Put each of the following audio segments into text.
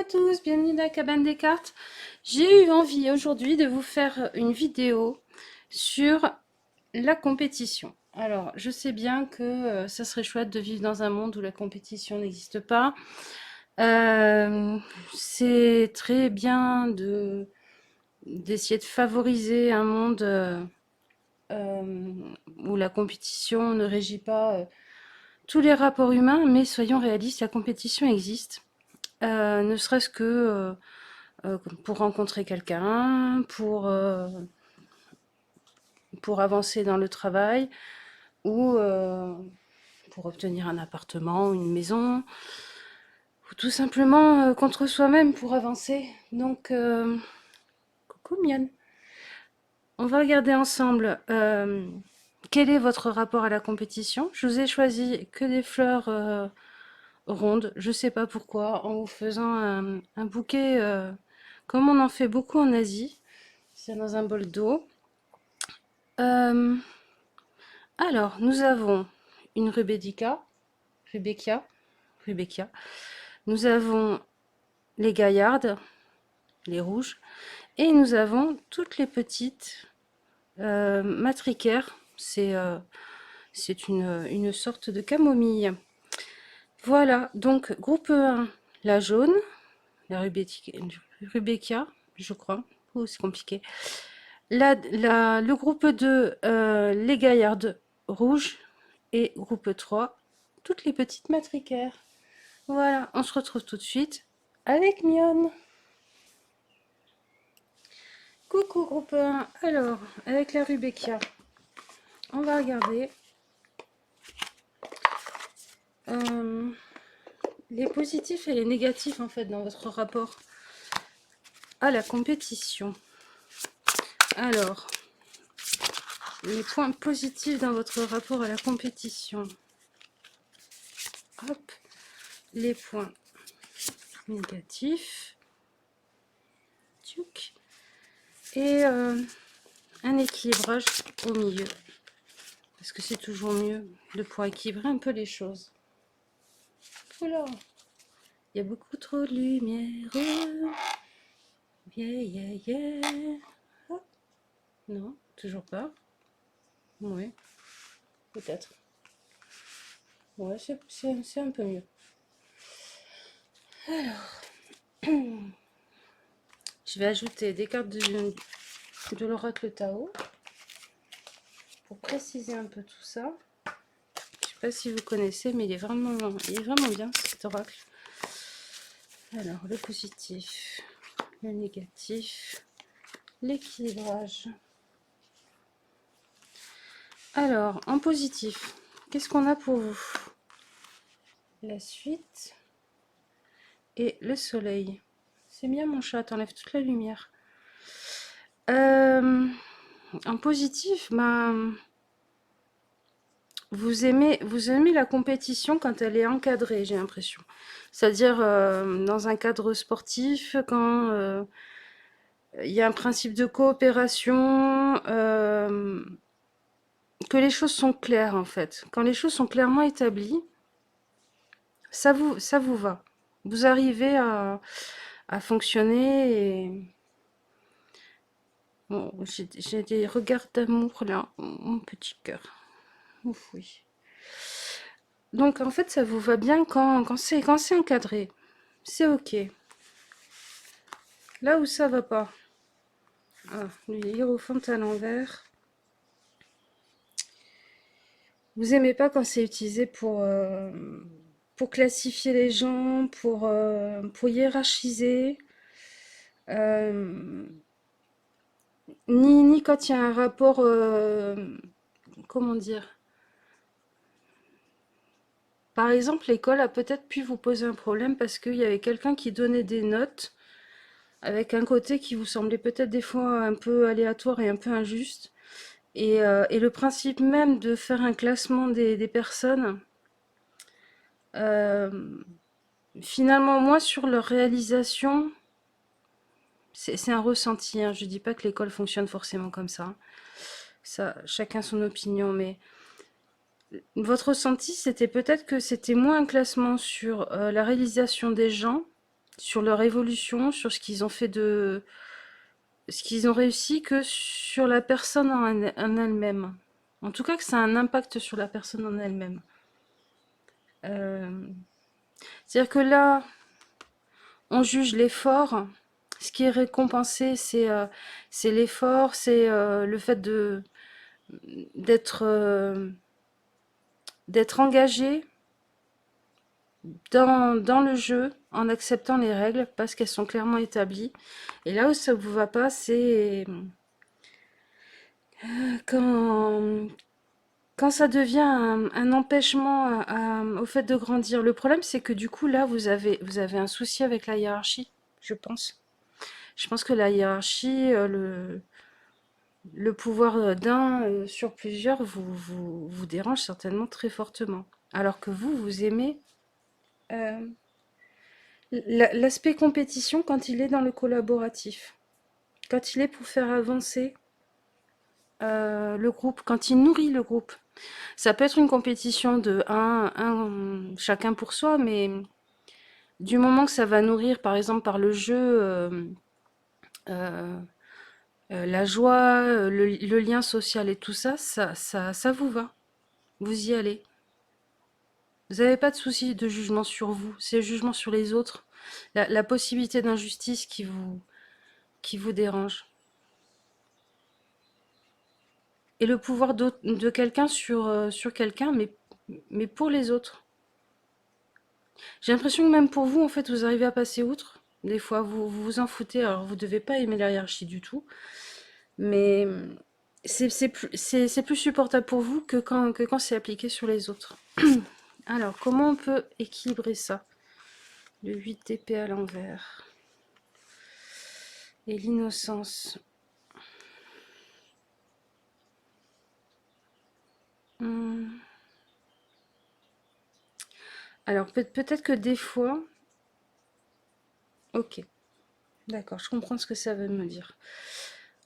à tous, bienvenue dans la cabane des cartes. J'ai eu envie aujourd'hui de vous faire une vidéo sur la compétition. Alors, je sais bien que ça serait chouette de vivre dans un monde où la compétition n'existe pas. Euh, c'est très bien d'essayer de favoriser un monde où la compétition ne régit pas tous les rapports humains, mais soyons réalistes, la compétition existe. Ne serait-ce que pour rencontrer quelqu'un, pour avancer dans le travail ou pour obtenir un appartement ou une maison, ou tout simplement contre soi-même pour avancer. Donc, coucou mignonne. On va regarder ensemble quel est votre rapport à la compétition. Je vous ai choisi que des fleurs rondes, je sais pas pourquoi, en vous faisant un bouquet comme on en fait beaucoup en Asie. C'est dans un bol d'eau. Euh, alors, nous avons une Rubécia. Nous avons les gaillardes, les rouges. Et nous avons toutes les petites matricaires. C'est une sorte de camomille. Voilà, donc groupe 1, la jaune, la Rubécia, je crois. Oh, c'est compliqué. Le groupe 2, les gaillardes rouges. Et groupe 3, toutes les petites matricaires. Voilà, on se retrouve tout de suite avec Mion. Coucou groupe 1. Alors, avec la Rubécia, on va regarder euh, les positifs et les négatifs en fait dans votre rapport à la compétition. Alors, les points positifs dans votre rapport à la compétition. Hop, les points négatifs. Tchouk. Et un équilibrage au milieu. Parce que c'est toujours mieux de pouvoir équilibrer un peu les choses. Oula, il y a beaucoup trop de lumière. Yeah, yeah, yeah. Oh. Non, toujours pas. Oui, peut-être. Ouais, c'est un peu mieux. Alors, je vais ajouter des cartes de l'oracle Tao pour préciser un peu tout ça. Je sais pas si vous connaissez, mais il est vraiment bien cet oracle. Alors, le positif, le négatif, l'équilibrage. Alors, en positif, qu'est-ce qu'on a pour vous? La suite et le soleil. C'est bien mon chat, t'enlèves toute la lumière. En positif, ben, vous aimez la compétition quand elle est encadrée, j'ai l'impression. C'est-à-dire dans un cadre sportif, quand il y a un principe de coopération, que les choses sont claires en fait. Quand les choses sont clairement établies, ça vous va. Vous arrivez à fonctionner et... Bon, j'ai des regards d'amour là, mon petit cœur. Ouf, oui. Donc en fait, ça vous va bien quand c'est encadré. C'est ok. Là où ça va pas. Ah, le hiérophant à l'envers. Vous aimez pas quand c'est utilisé pour classifier les gens, pour hiérarchiser. Euh, ni quand il y a un rapport, comment dire. Par exemple, l'école a peut-être pu vous poser un problème parce qu'il y avait quelqu'un qui donnait des notes avec un côté qui vous semblait peut-être des fois un peu aléatoire et un peu injuste. Et le principe même de faire un classement des personnes, euh, finalement, moi, sur leur réalisation, c'est un ressenti, hein. Je dis pas que l'école fonctionne forcément comme ça. Ça, chacun son opinion, mais votre ressenti, c'était peut-être que c'était moins un classement sur la réalisation des gens sur leur évolution, sur ce qu'ils ont fait de... ce qu'ils ont réussi que sur la personne en elle-même. En tout cas, que ça a un impact sur la personne en elle-même. Euh, C'est-à-dire que là, on juge l'effort. Ce qui est récompensé, c'est l'effort, c'est le fait d'être d'être engagé dans le jeu en acceptant les règles parce qu'elles sont clairement établies. Et là où ça ne vous va pas, c'est quand, quand ça devient un empêchement au fait de grandir. Le problème, c'est que du coup, là, vous avez un souci avec la hiérarchie, je pense. Je pense que la hiérarchie, le pouvoir d'un sur plusieurs vous dérange certainement très fortement. Alors que vous aimez euh, l'aspect compétition quand il est dans le collaboratif, quand il est pour faire avancer le groupe, quand il nourrit le groupe. Ça peut être une compétition de un chacun pour soi, mais du moment que ça va nourrir, par exemple, par le jeu, euh, la joie, le lien social et tout ça, ça vous va. Vous y allez. Vous n'avez pas de souci de jugement sur vous, c'est le jugement sur les autres, la possibilité d'injustice qui vous dérange. Et le pouvoir de quelqu'un sur quelqu'un, mais pour les autres. J'ai l'impression que même pour vous, en fait, vous arrivez à passer outre. Des fois, vous vous en foutez, alors vous devez pas aimer la hiérarchie du tout, mais c'est plus supportable pour vous que quand c'est appliqué sur les autres. Alors, comment on peut équilibrer ça? Le 8 d'épée à l'envers. Et l'innocence. Hmm. Alors, peut-être que des fois... Ok, d'accord, je comprends ce que ça veut me dire.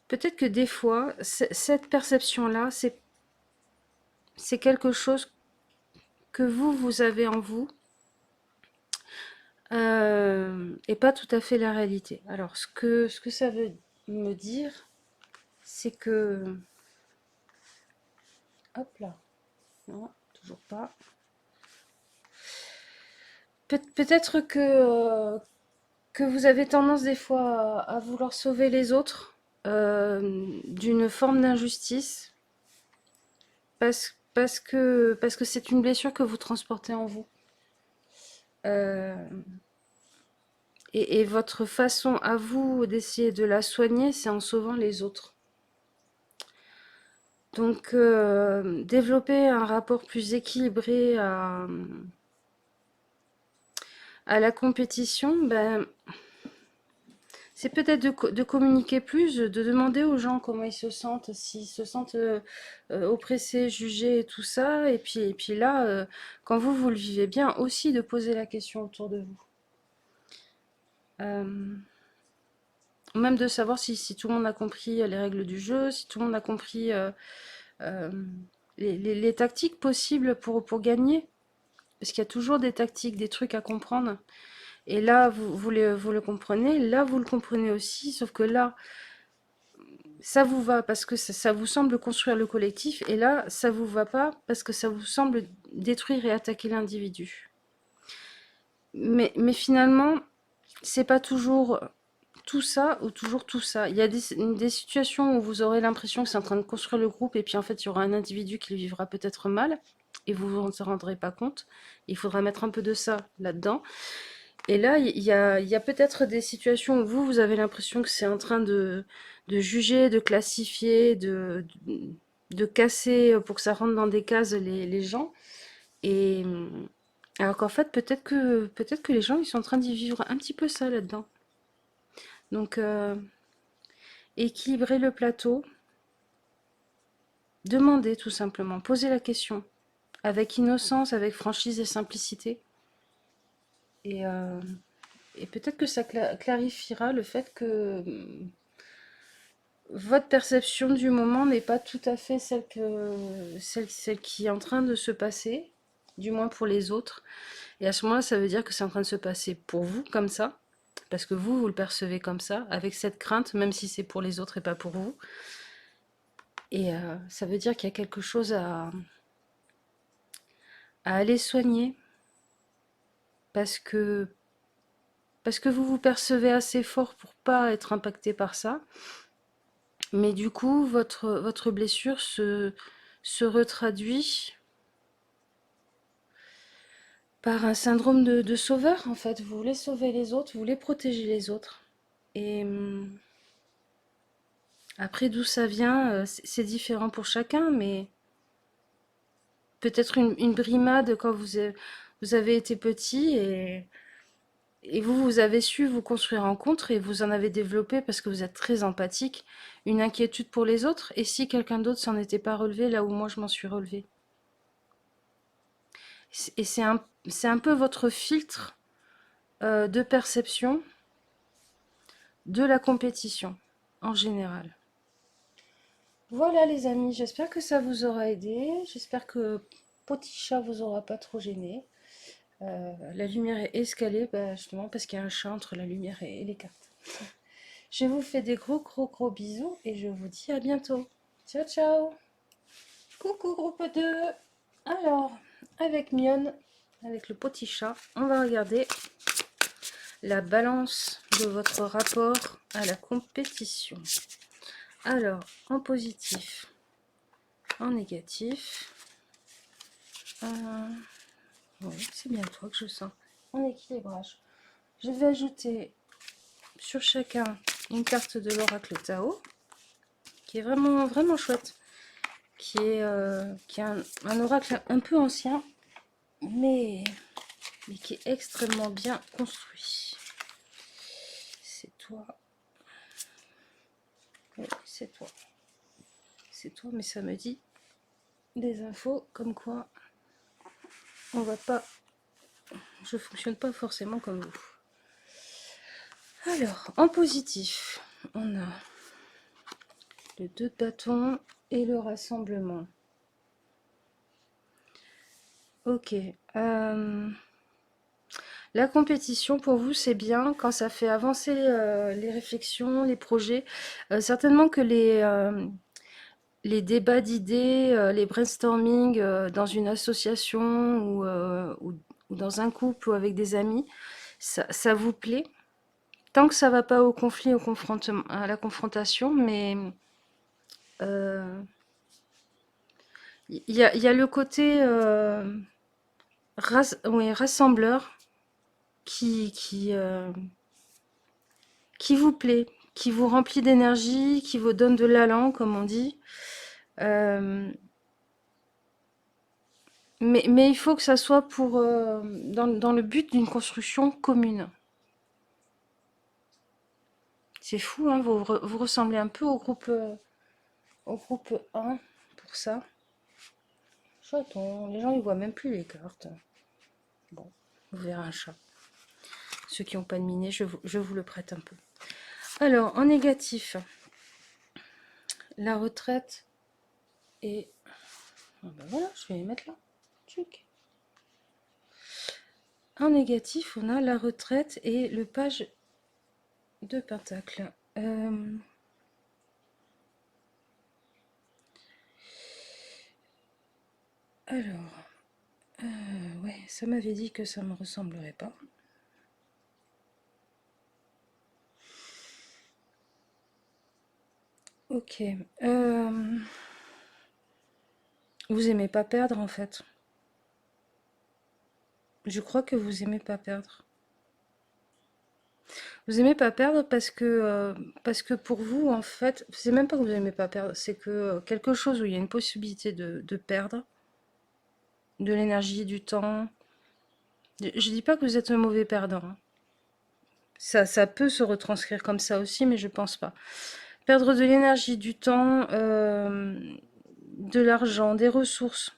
Peut-être que des fois, cette perception-là, c'est quelque chose que vous avez en vous, et pas tout à fait la réalité. Alors, ce que ça veut me dire, c'est que... Hop là, non, toujours pas. Peut-être que vous avez tendance des fois à vouloir sauver les autres d'une forme d'injustice parce que c'est une blessure que vous transportez en vous. Euh, et votre façon à vous d'essayer de la soigner, c'est en sauvant les autres. Donc, développer un rapport plus équilibré à la compétition, ben, c'est peut-être de communiquer plus, de demander aux gens comment ils se sentent, s'ils se sentent oppressés, jugés et tout ça. Et puis là, quand vous le vivez bien, aussi de poser la question autour de vous. Euh, Même de savoir si tout le monde a compris les règles du jeu, si tout le monde a compris euh, les tactiques possibles pour gagner. Parce qu'il y a toujours des tactiques, des trucs à comprendre. Et là, vous le comprenez, là, vous le comprenez aussi, sauf que là, ça vous va parce que ça vous semble construire le collectif, et là, ça vous va pas parce que ça vous semble détruire et attaquer l'individu. Mais finalement, c'est pas toujours tout ça ou toujours tout ça. Il y a des situations où vous aurez l'impression que c'est en train de construire le groupe et puis en fait il y aura un individu qui le vivra peut-être mal et vous vous en rendrez pas compte. Il faudra mettre un peu de ça là-dedans. Et là, il y a peut-être des situations où vous avez l'impression que c'est en train de juger, de classifier, de casser pour que ça rentre dans des cases les gens. Et alors qu'en fait, peut-être que les gens, ils sont en train d'y vivre un petit peu ça là-dedans. Donc, équilibrer le plateau, demander tout simplement, poser la question, avec innocence, avec franchise et simplicité. Et, euh, et peut-être que ça clarifiera le fait que votre perception du moment n'est pas tout à fait celle qui est en train de se passer, du moins pour les autres. Et à ce moment-là, ça veut dire que c'est en train de se passer pour vous comme ça. parce que vous le percevez comme ça, avec cette crainte, même si c'est pour les autres et pas pour vous. Et ça veut dire qu'il y a quelque chose à aller soigner, parce que, parce que vous vous percevez assez fort pour pas être impacté par ça. Mais du coup, votre blessure se retraduit par un syndrome de sauveur, en fait. Vous voulez sauver les autres, vous voulez protéger les autres. Et après, d'où ça vient, c'est différent pour chacun, mais peut-être une brimade quand vous avez été petit et vous avez su vous construire en contre et vous en avez développé parce que vous êtes très empathique, une inquiétude pour les autres. Et si quelqu'un d'autre s'en était pas relevé là où moi je m'en suis relevé. Et c'est un peu votre filtre de perception de la compétition en général. Voilà les amis, j'espère que ça vous aura aidé. J'espère que Petit Chat vous aura pas trop gêné. La lumière est escalée, bah, justement parce qu'il y a un chat entre la lumière et les cartes. Je vous fais des gros bisous et je vous dis à bientôt. Ciao ciao. Coucou groupe 2. Alors, avec Mion, avec le petit chat, on va regarder la balance de votre rapport à la compétition. Alors, en positif, en négatif. Oui, c'est bien toi que je sens. En équilibrage. Je vais ajouter sur chacun une carte de l'oracle Tao, qui est vraiment chouette. Qui est un oracle un peu ancien, mais qui est extrêmement bien construit. C'est toi. Oui, c'est toi. C'est toi, mais ça me dit des infos comme quoi on va pas. Je fonctionne pas forcément comme vous. Alors, en positif, on a le 2 de bâton et le rassemblement. Ok. La compétition, pour vous, c'est bien quand ça fait avancer les réflexions, les projets. Certainement que les débats d'idées, les brainstorming dans une association ou dans un couple ou avec des amis, ça vous plaît. Tant que ça va pas au conflit, à la confrontation, mais euh, il y a le côté oui, rassembleur qui vous plaît, qui vous remplit d'énergie, qui vous donne de l'allant, comme on dit. Euh, mais il faut que ça soit dans le but d'une construction commune. C'est fou, hein, vous ressemblez un peu au groupe 1 pour ça. Chaton, les gens ils voient même plus les cartes. Bon, vous verrez un chat. Ceux qui n'ont pas de miné, je vous le prête un peu. Alors, en négatif, la retraite et... Ah ben voilà, je vais les mettre là. Tchuc. En négatif, on a la retraite et le page de pentacle. Alors, ouais, ça m'avait dit que ça me ressemblerait pas. Ok. Vous aimez pas perdre en fait. Je crois que vous aimez pas perdre. Vous aimez pas perdre parce que pour vous, en fait, c'est même pas que vous aimez pas perdre, c'est que quelque chose où il y a une possibilité de perdre, de l'énergie, du temps. Je dis pas que vous êtes un mauvais perdant, hein. Ça peut se retranscrire comme ça aussi, mais je pense pas. Perdre de l'énergie, du temps, de l'argent, des ressources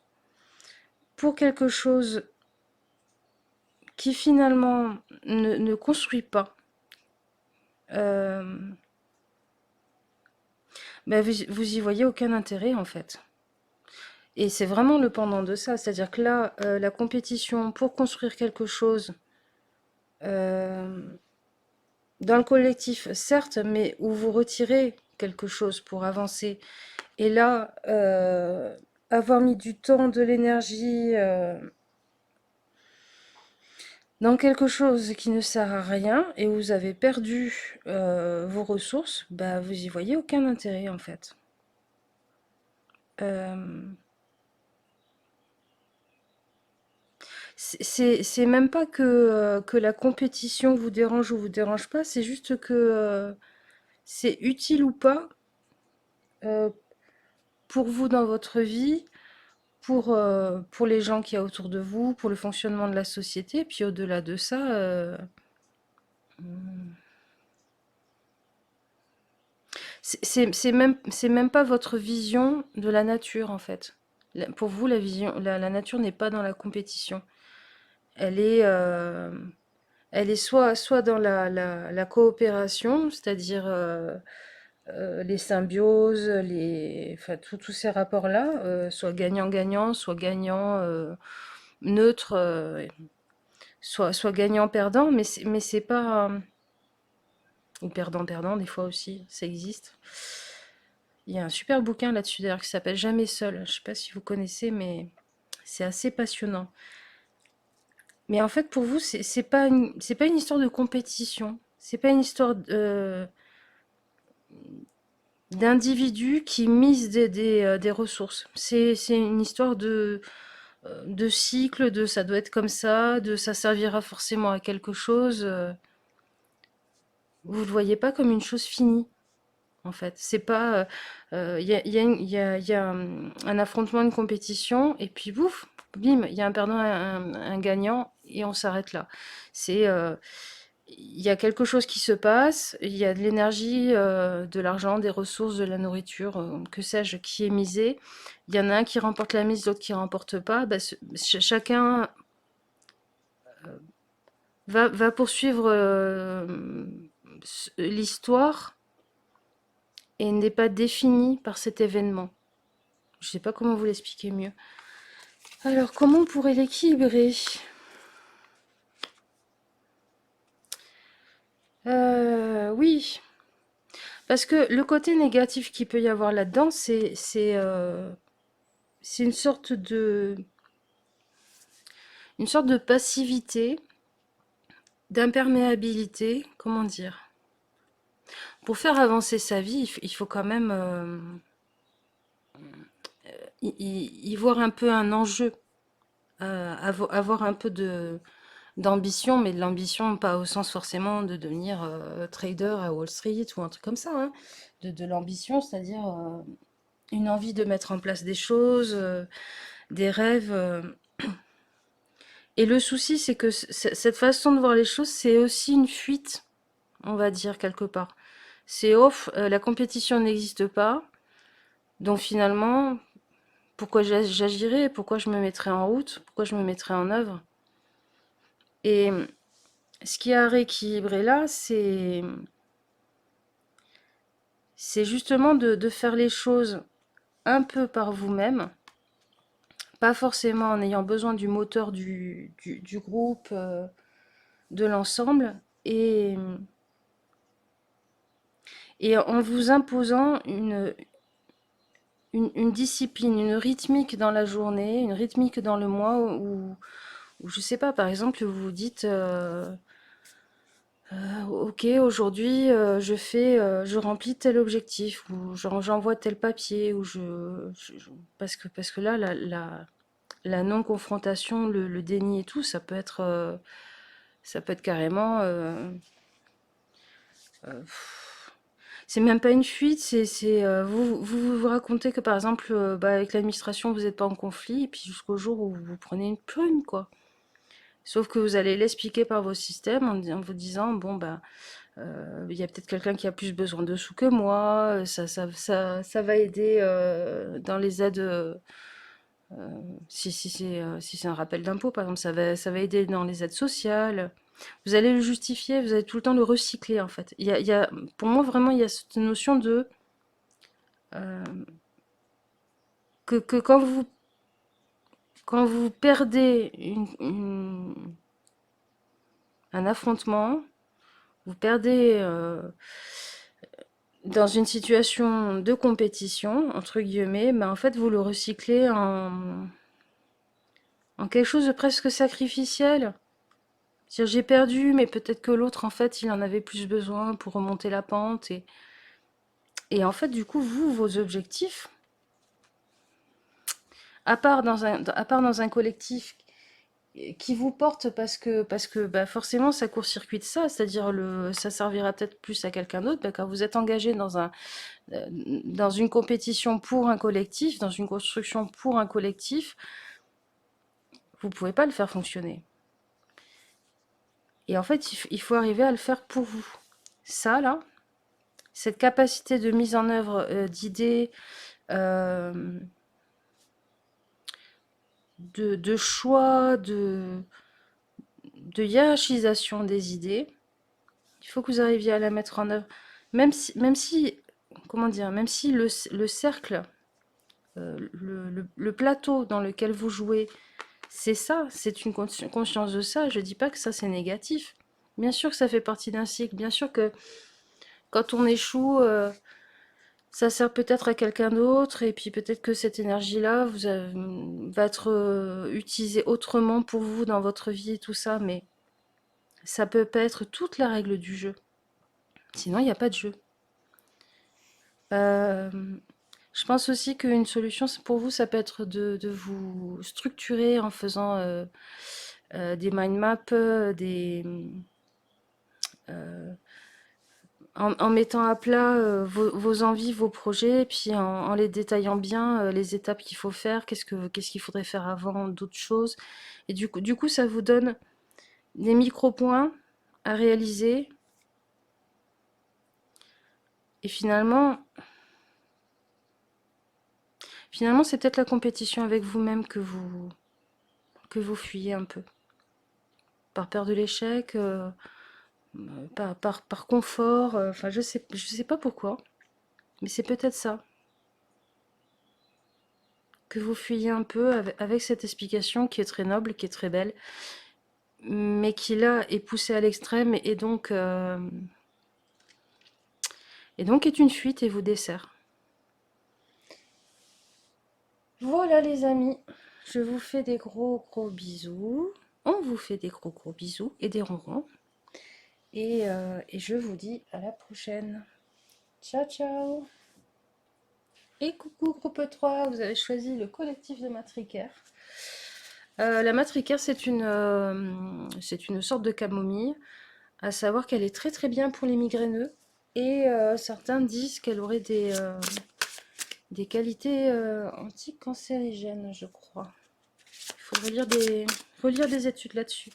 pour quelque chose qui finalement ne construit pas. Euh, ben vous y voyez aucun intérêt en fait. Et c'est vraiment le pendant de ça, c'est-à-dire que là, la compétition pour construire quelque chose, euh, dans le collectif, certes, mais où vous retirez quelque chose pour avancer. Et là, avoir mis du temps, de l'énergie dans quelque chose qui ne sert à rien et où vous avez perdu vos ressources, bah vous y voyez aucun intérêt en fait. Euh, c'est même pas que la compétition vous dérange ou vous dérange pas, c'est juste que c'est utile ou pas euh, pour vous dans votre vie, pour les gens qu'il y a autour de vous, pour le fonctionnement de la société, puis au-delà de ça, c'est même pas votre vision de la nature en fait. Pour vous, la nature n'est pas dans la compétition. Elle est, euh, elle est soit dans la coopération, c'est-à-dire les symbioses, enfin, tous ces rapports-là, soit gagnant-gagnant, soit gagnant neutre, soit gagnant-perdant, mais c'est pas. Ou perdant-perdant, des fois aussi, ça existe. Il y a un super bouquin là-dessus d'ailleurs qui s'appelle Jamais seul. Je sais pas si vous connaissez, mais c'est assez passionnant. Mais en fait, pour vous, c'est pas une histoire de compétition. C'est pas une histoire d'individus qui misent des ressources. C'est une histoire de cycle, de ça doit être comme ça, de ça servira forcément à quelque chose. Vous le voyez pas comme une chose finie. En fait. C'est pas. Il y a, y a il y a, un affrontement, une compétition, et puis bouf, bim, il y a un perdant, un gagnant, et on s'arrête là. C'est. Il y a quelque chose qui se passe, il y a de l'énergie, de l'argent, des ressources, de la nourriture, que sais-je, qui est misé. Il y en a un qui remporte la mise, l'autre qui remporte pas. Bah, chacun va poursuivre l'histoire et n'est pas défini par cet événement. Je sais pas comment vous l'expliquer mieux. Alors, comment on pourrait l'équilibrer? Oui, parce que le côté négatif qu'il peut y avoir là-dedans, c'est une sorte de passivité, d'imperméabilité, comment dire. Pour faire avancer sa vie, il faut quand même y voir un peu un enjeu, avoir un peu d'ambition, mais de l'ambition pas au sens forcément de devenir trader à Wall Street ou un truc comme ça, hein. De l'ambition, c'est-à-dire une envie de mettre en place des choses, des rêves. Et le souci, c'est que cette façon de voir les choses, c'est aussi une fuite, on va dire, quelque part. C'est off, la compétition n'existe pas, donc finalement, pourquoi j'agirais, pourquoi je me mettrais en route, pourquoi je me mettrais en œuvre. Et ce qui a rééquilibré là, c'est justement de faire les choses un peu par vous-même, pas forcément en ayant besoin du moteur du groupe, de l'ensemble, et en vous imposant une discipline, une rythmique dans la journée, une rythmique dans le mois, où je sais pas, par exemple, vous vous dites, ok, aujourd'hui, je remplis tel objectif, ou j'envoie tel papier, parce que là, la non-confrontation, le déni et tout, ça peut être carrément, c'est même pas une fuite, vous racontez que par exemple, bah, avec l'administration, vous n'êtes pas en conflit, et puis jusqu'au jour où vous prenez une prune, quoi. Sauf que vous allez l'expliquer par vos systèmes en vous disant, bon, bah, il y a peut-être quelqu'un qui a plus besoin de sous que moi, ça va aider dans les aides, si c'est un rappel d'impôt, par exemple, ça va aider dans les aides sociales. Vous allez le justifier, vous allez tout le temps le recycler, en fait. Pour moi, vraiment, il y a cette notion de euh, que quand vous perdez un affrontement, vous perdez dans une situation de compétition, entre guillemets, en fait, vous le recyclez en quelque chose de presque sacrificiel. C'est-à-dire, j'ai perdu, mais peut-être que l'autre, en fait, il en avait plus besoin pour remonter la pente. Et en fait, du coup, vous, vos objectifs, à part dans un collectif qui vous porte parce que bah, forcément ça court-circuite ça, c'est-à-dire ça servira peut-être plus à quelqu'un d'autre. Bah, quand vous êtes engagé dans une compétition pour un collectif, dans une construction pour un collectif, vous pouvez pas le faire fonctionner. Et en fait, il faut arriver à le faire pour vous. Ça, là, cette capacité de mise en œuvre d'idées, euh, de choix, de hiérarchisation des idées, il faut que vous arriviez à la mettre en œuvre. Même si comment dire, même si le cercle, le plateau dans lequel vous jouez, c'est ça, c'est une conscience de ça, je dis pas que ça c'est négatif. Bien sûr que ça fait partie d'un cycle, bien sûr que quand on échoue, ça sert peut-être à quelqu'un d'autre, et puis peut-être que cette énergie-là va être utilisée autrement pour vous dans votre vie et tout ça, mais ça peut pas être toute la règle du jeu. Sinon, il n'y a pas de jeu. Euh, je pense aussi qu'une solution pour vous, ça peut être de vous structurer en faisant des mind maps, euh, en mettant à plat vos envies, vos projets, et puis en les détaillant bien, les étapes qu'il faut faire, qu'est-ce qu'il faudrait faire avant, d'autres choses. Et du coup, ça vous donne des micro-points à réaliser. Et finalement, c'est peut-être la compétition avec vous-même que vous fuyez un peu. Par peur de l'échec, par confort, enfin je sais pas pourquoi, mais c'est peut-être ça, que vous fuyez un peu avec cette explication qui est très noble, qui est très belle, mais qui là est poussée à l'extrême et donc est une fuite et vous dessert. Voilà les amis, je vous fais des gros gros bisous, on vous fait des gros gros bisous et des ronrons, et je vous dis à la prochaine. Ciao ciao. Et coucou groupe 3, vous avez choisi le collectif de Matricaire. La matricaire, c'est une sorte de camomille, à savoir qu'elle est très très bien pour les migraineux. Et certains disent qu'elle aurait des qualités anticancérigènes, je crois. Il faut relire des études là-dessus.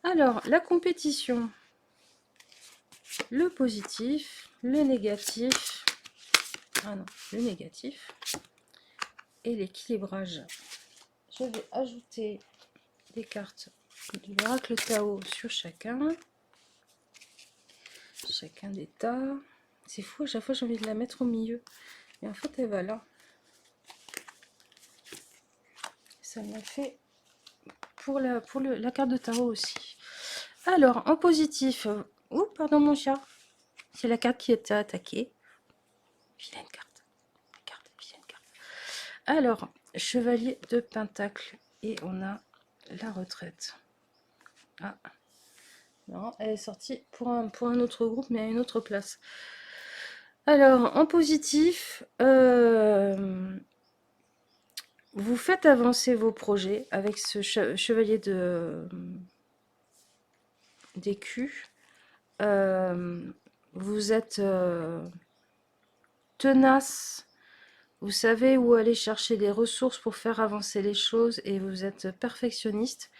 Alors, la compétition, le positif, le négatif, ah non, le négatif, et l'équilibrage. Je vais ajouter des cartes de l'oracle Tao sur chacun des tas. C'est fou, à chaque fois j'ai envie de la mettre au milieu. Et en fait, elle va là. Ça m'a fait pour la carte de tarot aussi. Alors, en positif. Oh, pardon mon chat. C'est la carte qui était attaquée. Vilaine carte. Vilaine carte. Alors, chevalier de pentacle. Et on a la retraite. Ah. Non, elle est sortie pour un autre groupe, mais à une autre place. Alors, en positif, vous faites avancer vos projets avec ce chevalier d'écu. Vous êtes tenace, vous savez où aller chercher des ressources pour faire avancer les choses et vous êtes perfectionniste,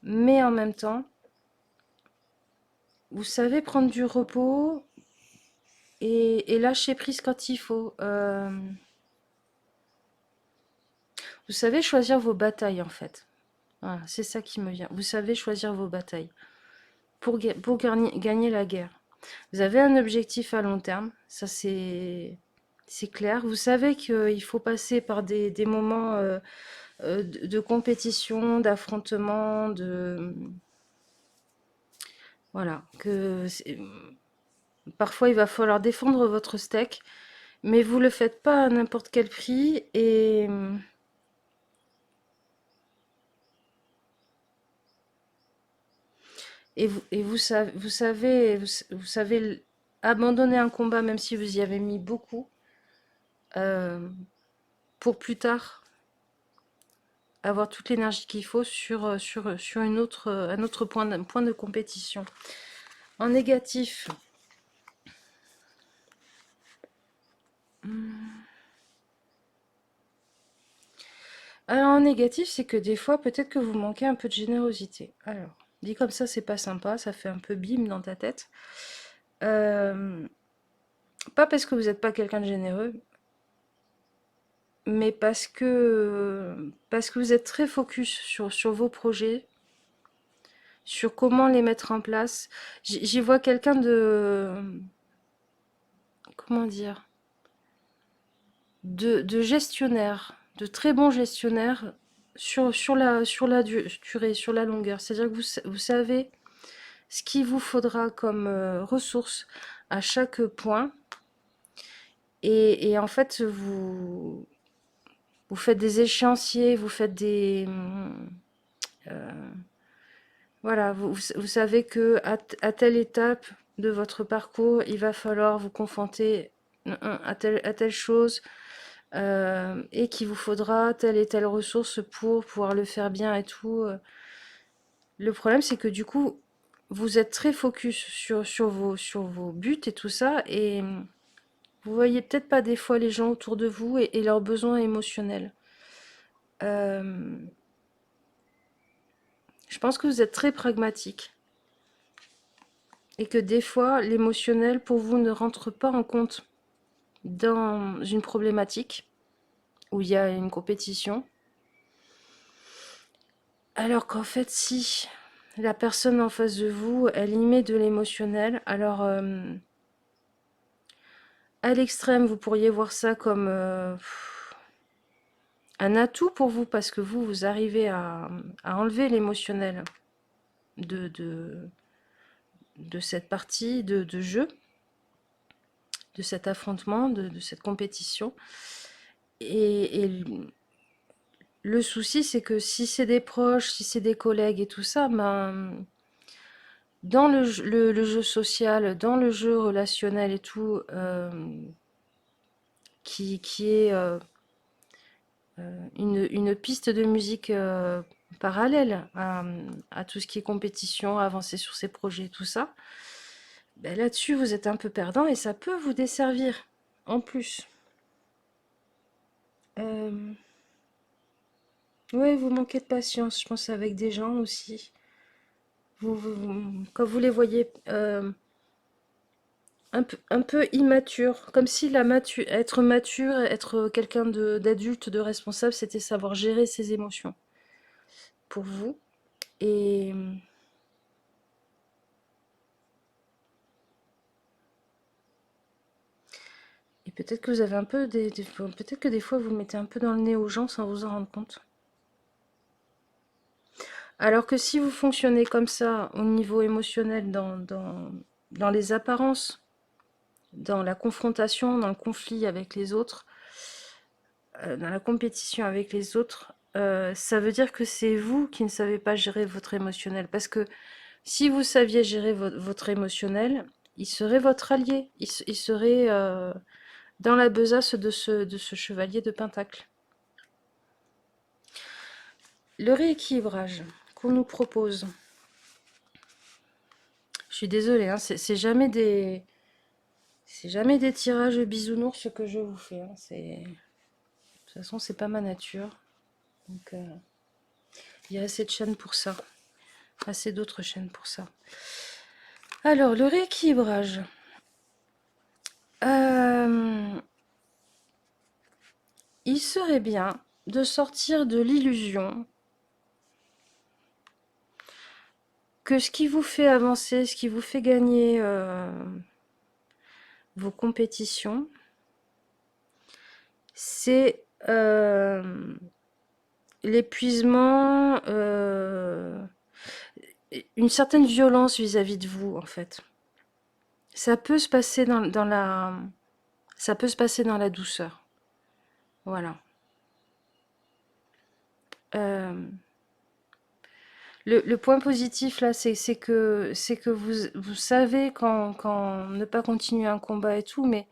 mais en même temps, vous savez prendre du repos et lâcher prise quand il faut. Vous savez choisir vos batailles en fait. Voilà, c'est ça qui me vient. Vous savez choisir vos batailles pour gagner la guerre. Vous avez un objectif à long terme, ça c'est clair. Vous savez qu'il faut passer par des moments de compétition, d'affrontement, Voilà, parfois il va falloir défendre votre steak, mais vous le faites pas à n'importe quel prix vous savez abandonner un combat même si vous y avez mis beaucoup euh, pour plus tard avoir toute l'énergie qu'il faut sur un autre point de compétition. En négatif, alors en négatif, c'est que des fois, peut-être que vous manquez un peu de générosité. Alors, dit comme ça, c'est pas sympa, ça fait un peu bim dans ta tête. Euh, Pas parce que vous n'êtes pas quelqu'un de généreux, mais parce que vous êtes très focus sur vos projets, sur comment les mettre en place. J'y vois quelqu'un comment dire, de gestionnaire, de très bon gestionnaire sur la durée, sur la longueur. C'est-à-dire que vous savez ce qu'il vous faudra comme ressources à chaque point. Et en fait, vous faites des échéanciers, vous faites voilà, vous savez que à telle étape de votre parcours, il va falloir vous confronter à telle chose et qu'il vous faudra telle et telle ressource pour pouvoir le faire bien et tout. Le problème, c'est que du coup, vous êtes très focus sur vos buts et tout ça, et vous voyez peut-être pas des fois les gens autour de vous et leurs besoins émotionnels. Euh, je pense que vous êtes très pragmatique et que des fois, l'émotionnel pour vous ne rentre pas en compte dans une problématique où il y a une compétition. Alors qu'en fait, si la personne en face de vous, elle y met de l'émotionnel, alors à l'extrême, vous pourriez voir ça comme un atout pour vous parce que vous arrivez à enlever l'émotionnel de, de, de cette partie de jeu, de cet affrontement, de cette compétition. Et le souci, c'est que si c'est des proches, si c'est des collègues et tout ça, ben, dans le jeu social, dans le jeu relationnel et tout, qui est une piste de musique parallèle à tout ce qui est compétition, avancer sur ses projets, tout ça, ben là-dessus, vous êtes un peu perdant et ça peut vous desservir en plus. Euh, ouais, vous manquez de patience, je pense, avec des gens aussi. Quand vous les voyez un peu immature, comme si être mature, être quelqu'un d'adulte, de responsable, c'était savoir gérer ses émotions pour vous. Et, et peut-être que vous avez un peu peut-être que des fois vous mettez un peu dans le nez aux gens sans vous en rendre compte. Alors que si vous fonctionnez comme ça au niveau émotionnel, dans les apparences, dans la confrontation, dans le conflit avec les autres, dans la compétition avec les autres, ça veut dire que c'est vous qui ne savez pas gérer votre émotionnel. Parce que si vous saviez gérer votre émotionnel, il serait votre allié. Il serait dans la besace de ce chevalier de Pentacle. Le rééquilibrage qu'on nous propose, je suis désolée, hein, c'est jamais des tirages bisounours que je vous fais. Hein, de toute façon, c'est pas ma nature. Donc, il y a assez de chaînes pour ça. Assez d'autres chaînes pour ça. Alors, le rééquilibrage. Euh, il serait bien de sortir de l'illusion que ce qui vous fait avancer, ce qui vous fait gagner vos compétitions, c'est l'épuisement, une certaine violence vis-à-vis de vous, en fait. Ça peut se passer dans la, ça peut se passer dans la douceur. Voilà. Euh, le point positif là, c'est que vous savez quand ne pas continuer un combat et tout, mais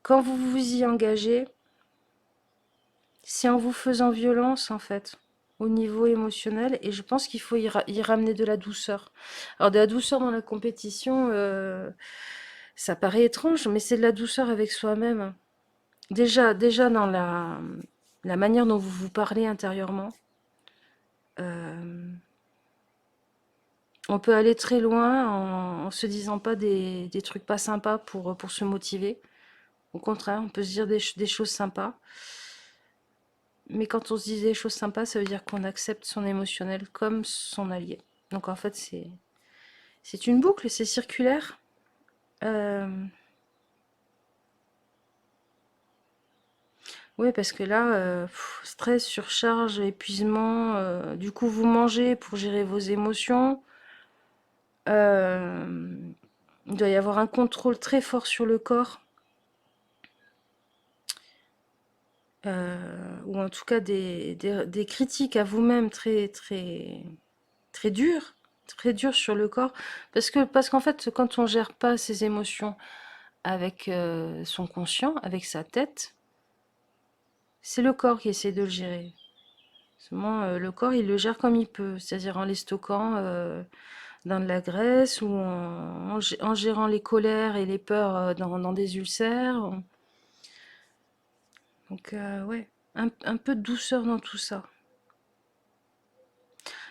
quand vous vous y engagez, c'est en vous faisant violence en fait, au niveau émotionnel, et je pense qu'il faut y ramener de la douceur. Alors de la douceur dans la compétition, ça paraît étrange, mais c'est de la douceur avec soi-même. Déjà dans la manière dont vous vous parlez intérieurement. Euh, on peut aller très loin en se disant pas des trucs pas sympas pour se motiver. Au contraire, on peut se dire des choses sympas. Mais quand on se dit des choses sympas, ça veut dire qu'on accepte son émotionnel comme son allié. Donc en fait, c'est une boucle, c'est circulaire. Euh, oui, parce que là, stress, surcharge, épuisement, du coup, vous mangez pour gérer vos émotions. Euh, il doit y avoir un contrôle très fort sur le corps. Ou en tout cas des critiques à vous-même très dures sur le corps, parce qu'en fait, quand on gère pas ses émotions avec son conscient, avec sa tête, c'est le corps qui essaie de le gérer. Seulement, le corps, il le gère comme il peut, c'est-à-dire en les stockant dans de la graisse ou en gérant les colères et les peurs dans des ulcères. Donc, ouais, un peu de douceur dans tout ça.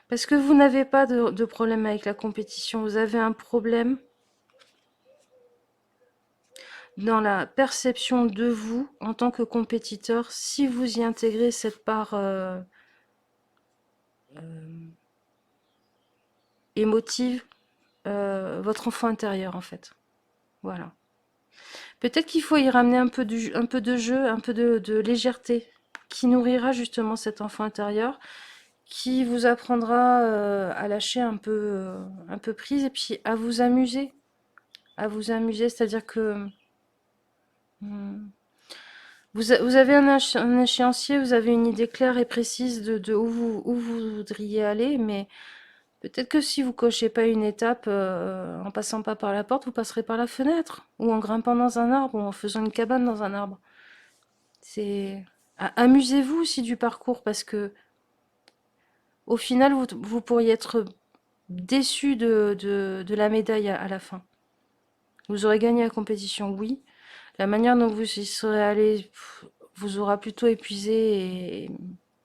Parce que vous n'avez pas de problème avec la compétition, vous avez un problème dans la perception de vous en tant que compétiteur si vous y intégrez cette part euh, émotive, votre enfant intérieur en fait. Voilà. Peut-être qu'il faut y ramener un peu de jeu, un peu de légèreté qui nourrira justement cet enfant intérieur, qui vous apprendra à lâcher un peu prise et puis à vous amuser. À vous amuser, c'est-à-dire que vous avez un échéancier, vous avez une idée claire et précise de où vous voudriez aller, mais peut-être que si vous cochez pas une étape en passant pas par la porte, vous passerez par la fenêtre, ou en grimpant dans un arbre, ou en faisant une cabane dans un arbre. C'est amusez-vous aussi du parcours, parce que au final, vous pourriez être déçu de la médaille à la fin. Vous aurez gagné la compétition, oui. La manière dont vous y serez allé vous aura plutôt épuisé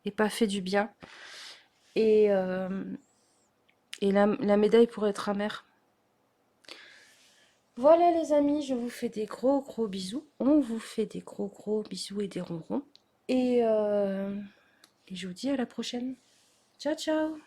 et pas fait du bien. Et, euh, et la médaille pourrait être amère. Voilà les amis, je vous fais des gros bisous. On vous fait des gros bisous et des ronrons. Et, euh, et je vous dis à la prochaine. Ciao ciao.